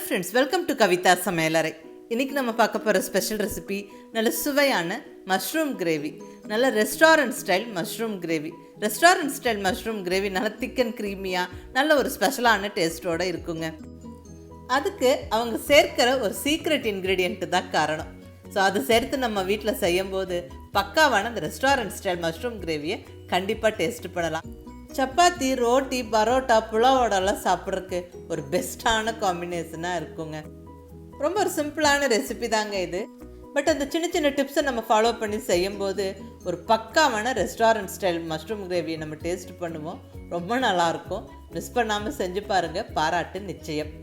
Friends, welcome to Kavitha சமையலறை. இன்றைக்கி நம்ம பார்க்க போகிற ஸ்பெஷல் ரெசிபி நல்ல சுவையான மஷ்ரூம் கிரேவி. நல்ல restaurant style mushroom gravy. Restaurant style mushroom gravy நல்ல திக் அண்ட் க்ரீமியாக நல்ல ஒரு ஸ்பெஷலான டேஸ்ட்டோடு இருக்குங்க. அதுக்கு அவங்க சேர்க்கிற ஒரு சீக்ரெட் இன்க்ரீடியண்ட்டு தான் காரணம். ஸோ அதை சேர்த்து நம்ம வீட்டில் செய்யும்போது பக்காவான அந்த ரெஸ்டாரண்ட் ஸ்டைல் மஷ்ரூம் கிரேவியை கண்டிப்பாக டேஸ்ட் பண்ணலாம். சப்பாத்தி, ரோட்டி, பரோட்டா, புலாவோடலாம் சாப்பிட்றதுக்கு ஒரு பெஸ்ட்டான காம்பினேஷனாக இருக்குங்க. ரொம்ப ஒரு சிம்பிளான ரெசிபி தாங்க இது. பட் அந்த சின்ன சின்ன டிப்ஸை நம்ம ஃபாலோ பண்ணி செய்யும்போது ஒரு பக்காவான ரெஸ்டாரண்ட் ஸ்டைல் மஷ்ரூம் கிரேவியை நம்ம டேஸ்ட் பண்ணுவோம். ரொம்ப நல்லாயிருக்கும். மிஸ் பண்ணாமல் செஞ்சு பாருங்கள், பாராட்டு நிச்சயம்.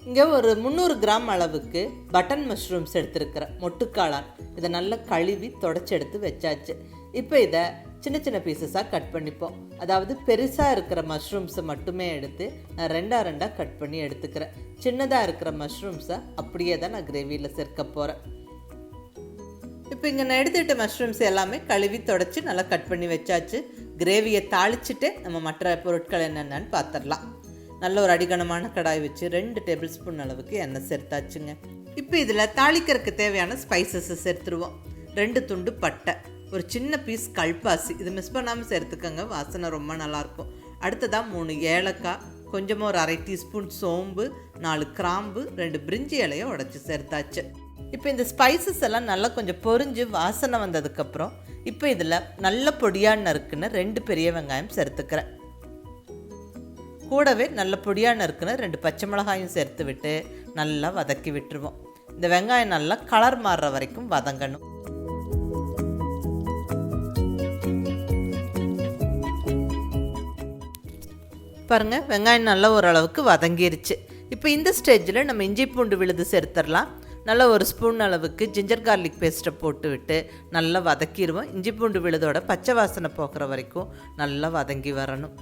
இங்கே ஒரு 300 கிராம் அளவுக்கு பட்டன் மஷ்ரூம்ஸ் எடுத்துருக்கிறேன், மொட்டுக்காளான். இதை நல்லா கழுவி தொடச்சி எடுத்து வச்சாச்சு. இப்போ இதை சின்ன சின்ன பீசஸாக கட் பண்ணிப்போம். அதாவது பெருசாக இருக்கிற மஷ்ரூம்ஸை மட்டுமே எடுத்து நான் ரெண்டாக கட் பண்ணி எடுத்துக்கிறேன். சின்னதாக இருக்கிற மஷ்ரூம்ஸை அப்படியே தான் நான் கிரேவியில் சேர்க்க போகிறேன். இப்போ இங்கே நான் எடுத்துக்கிட்ட மஷ்ரூம்ஸ் எல்லாமே கழுவி தொடச்சி நல்லா கட் பண்ணி வச்சாச்சு. கிரேவியை தாளிச்சிட்டு நம்ம மற்ற பொருட்கள் என்னென்னு பார்த்துடலாம். நல்ல ஒரு அடிகனமான கடாய் வச்சு 2 டேபிள் ஸ்பூன் அளவுக்கு எண்ணெய் சேர்த்தாச்சுங்க. இப்போ இதில் தாளிக்கிறதுக்கு தேவையான ஸ்பைசஸை சேர்த்துருவோம். 2 துண்டு பட்டை, ஒரு சின்ன பீஸ் கல்பாசி, இது மிஸ் பண்ணாமல் சேர்த்துக்கோங்க, வாசனை ரொம்ப நல்லாயிருக்கும். அடுத்ததாக 3 ஏலக்காய், கொஞ்சமாக ஒரு 1/2 டீஸ்பூன் சோம்பு, 4 கிராம்பு, 2 பிரிஞ்சி இலையை உடச்சி சேர்த்தாச்சு. இப்போ இந்த ஸ்பைசஸ் எல்லாம் நல்லா கொஞ்சம் பொரிஞ்சு வாசனை வந்ததுக்கப்புறம் இப்போ இதில் நல்ல பொடியாக நறுக்குன்னு 2 பெரிய வெங்காயம் சேர்த்துக்கிறேன். கூடவே நல்ல பொடியாக நறுக்குன்னு 2 பச்சை மிளகாயும் சேர்த்து விட்டு நல்லா வதக்கி விட்டுருவோம். இந்த வெங்காயம் நல்லா கலர் மாறுற வரைக்கும் வதங்கணும். பாருங்கள், வெங்காயம் நல்லா ஓரளவுக்கு வதங்கிருச்சு. இப்போ இந்த ஸ்டேஜில் நம்ம இஞ்சி பூண்டு விழுது சேர்த்துடலாம். நல்லா 1 ஸ்பூன் அளவுக்கு ஜிஞ்சர் கார்லிக் பேஸ்ட்டை போட்டு விட்டு நல்லா வதக்கிடுவோம். இஞ்சி பூண்டு விழுதோட பச்சை வாசனை போக்குற வரைக்கும் நல்லா வதங்கி வரணும்.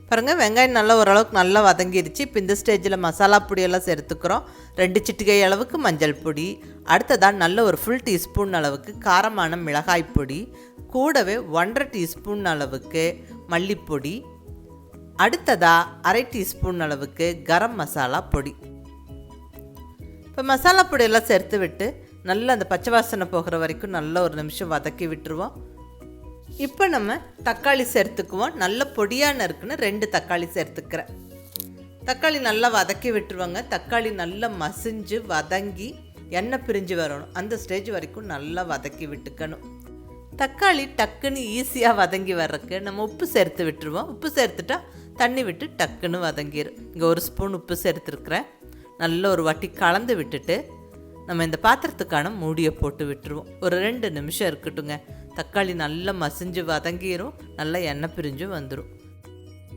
பாருங்கள், வெங்காயம் நல்லா ஓரளவுக்கு நல்லா வதங்கிருச்சு. இப்போ இந்த ஸ்டேஜில் மசாலா பொடியெல்லாம் சேர்த்துக்கிறோம். 2 சிட்டிகை அளவுக்கு மஞ்சள் பொடி, அடுத்ததாக நல்ல ஒரு ஃபுல் டீஸ்பூன் அளவுக்கு காரமான மிளகாய் பொடி, கூடவே 1.5 டீஸ்பூன் அளவுக்கு மல்லிப்பொடி, அடுத்ததாக 1/2 டீஸ்பூன் அளவுக்கு கரம் மசாலா பொடி. இப்போ மசாலா பொடியெல்லாம் சேர்த்து விட்டு நல்லா அந்த பச்சை வாசனை போகிற வரைக்கும் நல்லா ஒரு நிமிஷம் வதக்கி விட்டுருவோம். இப்போ நம்ம தக்காளி சேர்த்துக்குவோம். நல்ல பொடியாக நறுக்குன்னு 2 தக்காளி சேர்த்துக்கிறேன். தக்காளி நல்லா வதக்கி விட்டுருவாங்க. தக்காளி நல்லா மசிஞ்சு வதங்கி எண்ணெய் பிரிஞ்சு வரணும். அந்த ஸ்டேஜ் வரைக்கும் நல்லா வதக்கி விட்டுக்கணும். தக்காளி டக்குன்னு ஈஸியாக வதங்கி வர்றதுக்கு நம்ம உப்பு சேர்த்து விட்டுருவோம். உப்பு சேர்த்துட்டா தண்ணி விட்டு டக்குன்னு வதங்கிடும். இங்கே 1 ஸ்பூன் உப்பு சேர்த்துருக்குறேன். நல்ல ஒரு வாட்டி கலந்து விட்டுட்டு நம்ம இந்த பாத்திரத்துக்கான மூடியை போட்டு விட்டுருவோம். ஒரு 2 நிமிஷம் இருக்கட்டுங்க. தக்காளி நல்லா மசிஞ்சு வதங்கிடும், நல்லா எண்ணெய் பிரிஞ்சு வந்துடும்.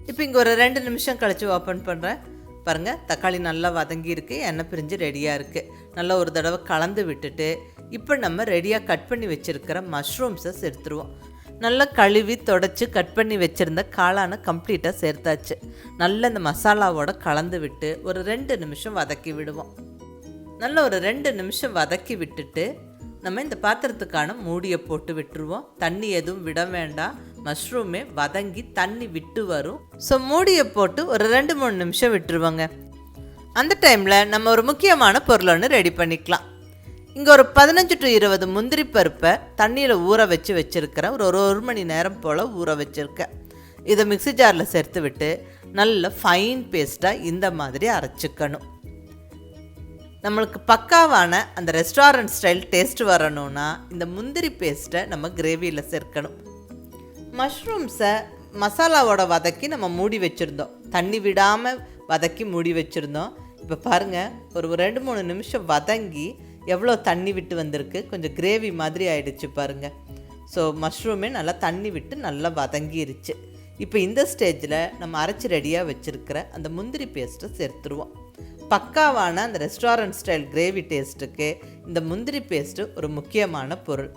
இப்போ இங்கே ஒரு 2 நிமிஷம் கழித்து ஓப்பன் பண்ணுறேன். பாருங்கள், தக்காளி நல்லா வதங்கியிருக்கு, எண்ணெய் பிரிஞ்சு ரெடியாக இருக்குது. நல்லா ஒரு தடவை கலந்து விட்டுட்டு இப்போ நம்ம ரெடியாக கட் பண்ணி வச்சுருக்கிற மஷ்ரூம்ஸை சேர்த்துருவோம். நல்லா கழுவி தொடச்சி கட் பண்ணி வச்சுருந்த காளானை கம்ப்ளீட்டாக சேர்த்தாச்சு. நல்லா இந்த மசாலாவோட கலந்து விட்டு ஒரு 2 நிமிஷம் வதக்கி விடுவோம். நல்லா ஒரு 2 நிமிஷம் வதக்கி விட்டுட்டு நம்ம இந்த பாத்திரத்துக்கான மூடியை போட்டு விட்டுருவோம். தண்ணி எதுவும் விட வேண்டாம், மஷ்ரூமே வதங்கி தண்ணி விட்டு வரும். ஸோ மூடியை போட்டு ஒரு 2-3 நிமிஷம் விட்டுருவோங்க. அந்த டைமில் நம்ம ஒரு முக்கியமான பொருள் ஒன்று ரெடி பண்ணிக்கலாம். இங்கே ஒரு 15 to 20 முந்திரி பருப்பை தண்ணியில் ஊற வச்சுருக்கிறேன். ஒரு 1 மணி நேரம் போல் ஊற வச்சுருக்கேன். இதை மிக்ஸி ஜாரில் சேர்த்து விட்டு நல்ல ஃபைன் பேஸ்ட்டாக இந்த மாதிரி அரைச்சிக்கணும். நம்மளுக்கு பக்காவான அந்த ரெஸ்டாரண்ட் ஸ்டைல் டேஸ்ட் வரணும்னா இந்த முந்திரி பேஸ்ட்டை நம்ம கிரேவியில் சேர்க்கணும். மஷ்ரூம்ஸை மசாலாவோட வதக்கி நம்ம மூடி வச்சுருந்தோம். தண்ணி விடாமல் வதக்கி மூடி வச்சுருந்தோம். இப்போ பாருங்கள், ஒரு 2-3 நிமிஷம் வதங்கி எவ்வளோ தண்ணி விட்டு வந்திருக்கு. கொஞ்சம் கிரேவி மாதிரி ஆயிடுச்சு பாருங்கள். ஸோ மஷ்ரூமே நல்லா தண்ணி விட்டு நல்லா வதங்கிருச்சு. இப்போ இந்த ஸ்டேஜில் நம்ம அரைச்சி ரெடியாக வச்சுருக்கிற அந்த முந்திரி பேஸ்ட்டை சேர்த்துருவோம். பக்காவான அந்த ரெஸ்டாரண்ட் ஸ்டைல் கிரேவி டேஸ்ட்டுக்கு இந்த முந்திரி பேஸ்ட்டு ஒரு முக்கியமான பொருள்.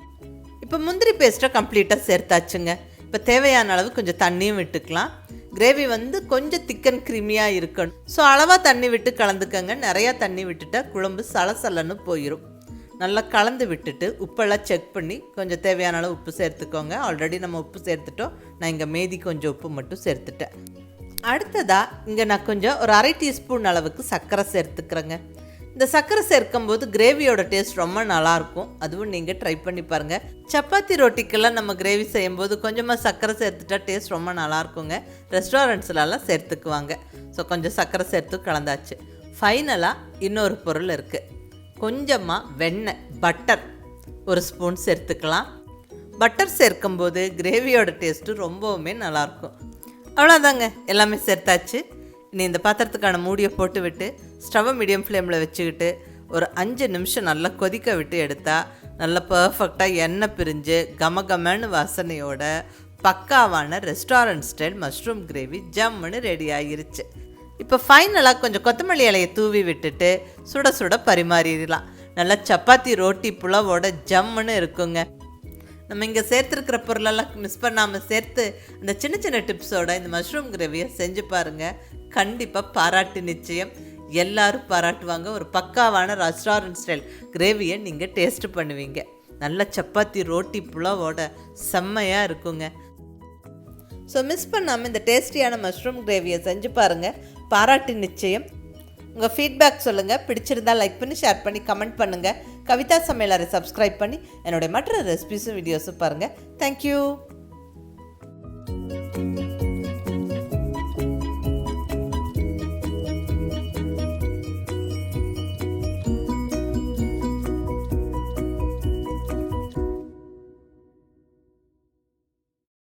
இப்போ முந்திரி பேஸ்ட்டை கம்ப்ளீட்டாக சேர்த்தாச்சுங்க. இப்போ தேவையான அளவு கொஞ்சம் தண்ணியும் விட்டுக்கலாம். கிரேவி கொஞ்சம் திக் அண்ட் க்ரீமியாக இருக்கணும். ஸோ அளவாக தண்ணி விட்டு கலந்துக்கங்க. நிறையா தண்ணி விட்டுட்டால் குழம்பு சலசலன்னு போயிடும். நல்லா கலந்து விட்டுட்டு உப்பெல்லாம் செக் பண்ணி கொஞ்சம் தேவையான அளவு உப்பு சேர்த்துக்கோங்க. ஆல்ரெடி நம்ம உப்பு சேர்த்துட்டோம். நான் இங்கே மீதி கொஞ்சம் உப்பு மட்டும் சேர்த்துட்டேன். அடுத்ததாக இங்கே நான் கொஞ்சம் ஒரு 1/2 டீஸ்பூன் அளவுக்கு சர்க்கரை சேர்த்துக்கிறேங்க. இந்த சர்க்கரை சேர்க்கும்போது கிரேவியோட டேஸ்ட் ரொம்ப நல்லாயிருக்கும். அதுவும் நீங்கள் ட்ரை பண்ணி பாருங்கள். சப்பாத்தி ரொட்டிக்கெல்லாம் நம்ம கிரேவி செய்யும்போது கொஞ்சமாக சர்க்கரை சேர்த்துட்டா டேஸ்ட் ரொம்ப நல்லாயிருக்குங்க. ரெஸ்டாரண்ட்ஸ்லலாம் சேர்த்துக்குவாங்க. ஸோ கொஞ்சம் சர்க்கரை சேர்த்து கலந்தாச்சு. ஃபைனலாக இன்னொரு பொருள் இருக்குது. கொஞ்சமாக வெண்ணெய் பட்டர் 1 ஸ்பூன் சேர்த்துக்கலாம். பட்டர் சேர்க்கும்போது கிரேவியோட டேஸ்ட்டு ரொம்பவுமே நல்லாயிருக்கும். அவ்வளோதாங்க, எல்லாமே சேர்த்தாச்சு. இனி இந்த பாத்திரத்துக்கான மூடியை போட்டு விட்டு ஸ்டவ்வை மீடியம் ஃப்ளேமில் வச்சுக்கிட்டு ஒரு 5 நிமிஷம் நல்லா கொதிக்க விட்டு எடுத்தால் நல்லா பர்ஃபெக்டாக எண்ணெய் பிரிஞ்சு கமகமன்னு வாசனையோட பக்காவான ரெஸ்டாரண்ட் ஸ்டைல் மஷ்ரூம் கிரேவி ஜம்முன்னு ரெடி ஆகிருச்சு. இப்போ ஃபைனலாக கொஞ்சம் கொத்தமல்லி இலையை தூவி விட்டுட்டு சுட சுட பரிமாறிடலாம். நல்லா சப்பாத்தி ரோட்டி புலாவோட ஜம்முன்னு இருக்குங்க. நம்ம இங்கே சேர்த்துருக்கிற பொருளெல்லாம் மிஸ் பண்ணாமல் சேர்த்து அந்த சின்ன சின்ன டிப்ஸோட இந்த மஷ்ரூம் கிரேவியை செஞ்சு பாருங்கள். கண்டிப்பாக பாராட்டு நிச்சயம். எல்லாரும் பாராட்டுவாங்க. ஒரு பக்காவான ரெஸ்டாரண்ட் ஸ்டைல் கிரேவியை நீங்கள் டேஸ்ட்டு பண்ணுவீங்க. நல்ல சப்பாத்தி ரோட்டி புலாவோட செம்மையாக இருக்குங்க. ஸோ மிஸ் பண்ணாமல் இந்த டேஸ்டியான மஷ்ரூம் கிரேவியை செஞ்சு பாருங்கள். பாராட்டு நிச்சயம். உங்கள் ஃபீட்பேக் சொல்லுங்கள். பிடிச்சிருந்தால் லைக் பண்ணி ஷேர் பண்ணி கமெண்ட் பண்ணுங்கள். கவிதா சமையலறை சப்ஸ்கிரைப் பண்ணி என்னுடைய மற்ற ரெசிபிஸும் வீடியோஸும் பாருங்கள். தேங்க்யூ.